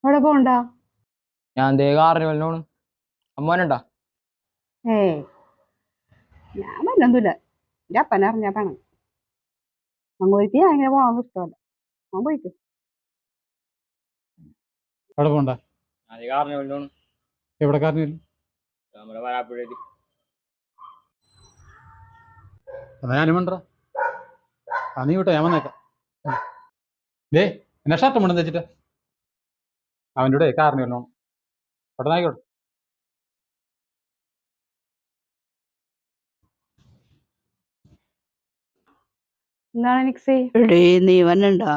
എവിടെ പോണ്ട? ഞാൻ ദേ കാർണിവലിനോണ്. അമ്മോനുണ്ടാ? ഏയ് ഞാൻ വല്ലൊന്നുമില്ല. എൻ്റെ അപ്പനെ അറിഞ്ഞാ പണം അങ്ങോട്ട് ഞാൻ ഇങ്ങനെ പോകണമെന്ന് ഇഷ്ടമല്ല. ഞാൻ പോയിക്കും. അവിടെ പോണ്ട. ഞാൻ ദേ കാർണിവലിനോണ്. എവിടെ കാർണിവൽ? നമ്മുടെ വരാപ്പുഴയിൽ. എന്നാ ഞാനും വേണ്ട. നീ വിട്ടോ, ഞാൻ വന്നേക്കാം. ദേ എന്നാ ഷർട്ട് മുണ്ടെന്ന് വെച്ചിട്ട് അവൻ്റെ കൂടെ കാർണിവലിനോണം. പെട്ടെന്ന് ആയിക്കോട്ടെ. എന്താണ് നിക്സി? എടീ നീ വന്നണ്ടാ?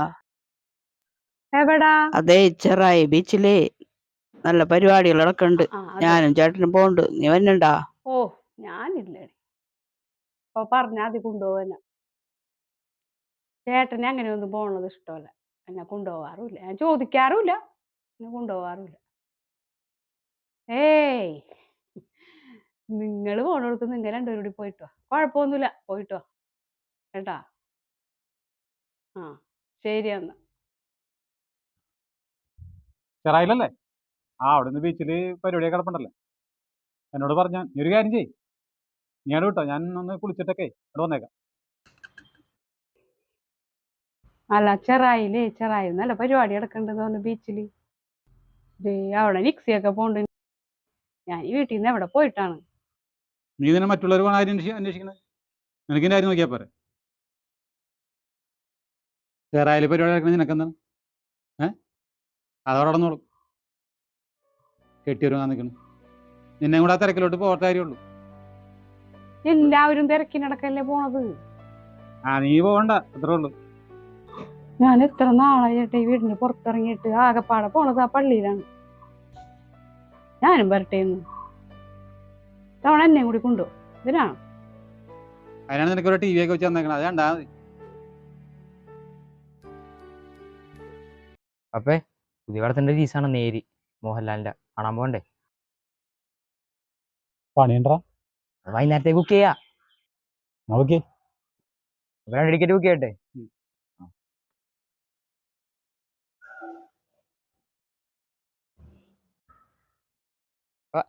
എവിടാ? അതെ ചെറായി ബീച്ചില് നല്ല പരിപാടികൾ നടക്കണ്ട്. ഞാനും ചേട്ടനും പോണ്ട്. നീ വന്നണ്ടാ? ഓ ഞാനില്ലേ. അപ്പൊ പറഞ്ഞാ അത് കൊണ്ടുപോകാന. ചേട്ടന് അങ്ങനെ ഒന്നും പോണത് ഇഷ്ടമല്ല. എന്നെ കൊണ്ടുപോകാറുമില്ല. ഞാൻ ചോദിക്കാറുമില്ല. എന്നെ കൊണ്ടുപോകാറുമില്ല. ഏയ് നിങ്ങൾ പോണോടത്ത് നിങ്ങൾ രണ്ടുപേരും കൂടി പോയിട്ടോ. കുഴപ്പമൊന്നുമില്ല, പോയിട്ടോ കേട്ടാ. ആ ശരി എന്നാ. ചെറായില്ലല്ലേ? അവിടെ നിന്ന് ബീച്ചിൽ പരിപാടിയൊക്കെ കിടപ്പുണ്ടല്ലേ? എന്നോട് പറഞ്ഞാൽ നീ ഒരു കാര്യം ചെയ്യ്, നീ അവിടെ വിട്ടോ, ഞാൻ ഒന്ന് കുളിച്ചിട്ടൊക്കെ അവിടെ വന്നേക്കാം. അല്ല ചെറായി നല്ല പരിപാടി നടക്കണ്ടെന്ന് പറഞ്ഞു ബീച്ചില്. അവിടെ നിക്സിയൊക്കെ പോണ്ട്. ഞാൻ ഈ വീട്ടിൽ നിന്ന് എവിടെ പോയിട്ടാണ്? നീ തന്നെ മറ്റുള്ളവർ പോകണ കാര്യം അന്വേഷിക്കണത്? നിനക്കിൻ്റെ കാര്യം നോക്കിയാൽ പോരെ. ചെറായിൽ പരിപാടി നടക്കണ നിനക്കെന്താണ്? അതവിടെ നടന്നോളും. കെട്ടിയൊരുങ്ങാൻ നിൽക്കണം. നിന്നെ കൂടെ ആ തിരക്കിലോട്ട് പോകത്ത കാര്യമുള്ളൂ. എല്ലാവരും തിരക്കി നടക്കല്ലേ പോണത്. നീ പോകണ്ട, അത്രേ ഉള്ളൂ. ഞാൻ എത്ര നാളായിട്ട് ഈ വീടിന് പുറത്തിറങ്ങിയിട്ട് ആകെപ്പാടെ പോണത് ആ പള്ളിയിലാണ്. ഞാനും വരട്ടേന്ന്. തവണ എന്നെ കൂടി കൊണ്ടുപോകും. ഇതിനാണ്. അതിനാണ് നിനക്ക് ഒരു TV ഒക്കെ വെച്ച് തന്നേക്കണം. അത് കണ്ടാ മതി. അപ്പേ പുതിയ പടത്തിന്റെ രീസാണ് നേരി, മോഹൻലാലിന്റെ. കാണാൻ പോകണ്ടേ? പണിയണ്ടാ? വൈകുന്നേരത്തേക്ക് ബുക്ക് ചെയ്യാ. ഓക്കെ. 2 ടിക്കറ്റ് ബുക്ക് ചെയ്യട്ടെ?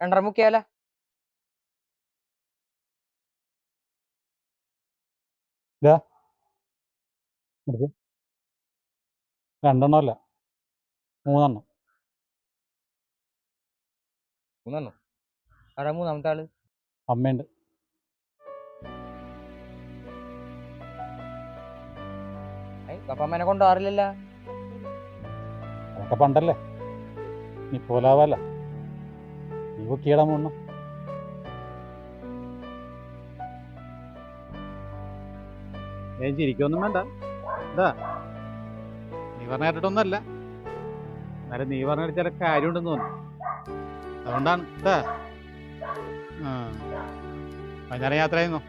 2 ബുക്ക് ചെയ്യാലോ? രണ്ടെണ്ണമല്ല, 3 3 ആരാ മൂന്നാമത്തെ ആള്? അമ്മയുണ്ട്. അപ്പൊ അമ്മേനെ കൊണ്ടുപോകാറില്ലല്ലോ. അതൊക്കെ പണ്ടല്ലേ, നീ പോലാവല്ല. നീ ബുക്ക് ചെയ്യടാൻ പോണ. ചിരിക്കൊന്നും വേണ്ട. എന്താ നീ പറഞ്ഞ കേട്ടിട്ടൊന്നുമല്ല, എന്നാലും നീ പറഞ്ഞ ചില കാര്യമുണ്ടെന്ന് തോന്നുന്നു. അതുകൊണ്ടാണ്. വൈകുന്നേരം യാത്ര ചെയ്യുന്നു.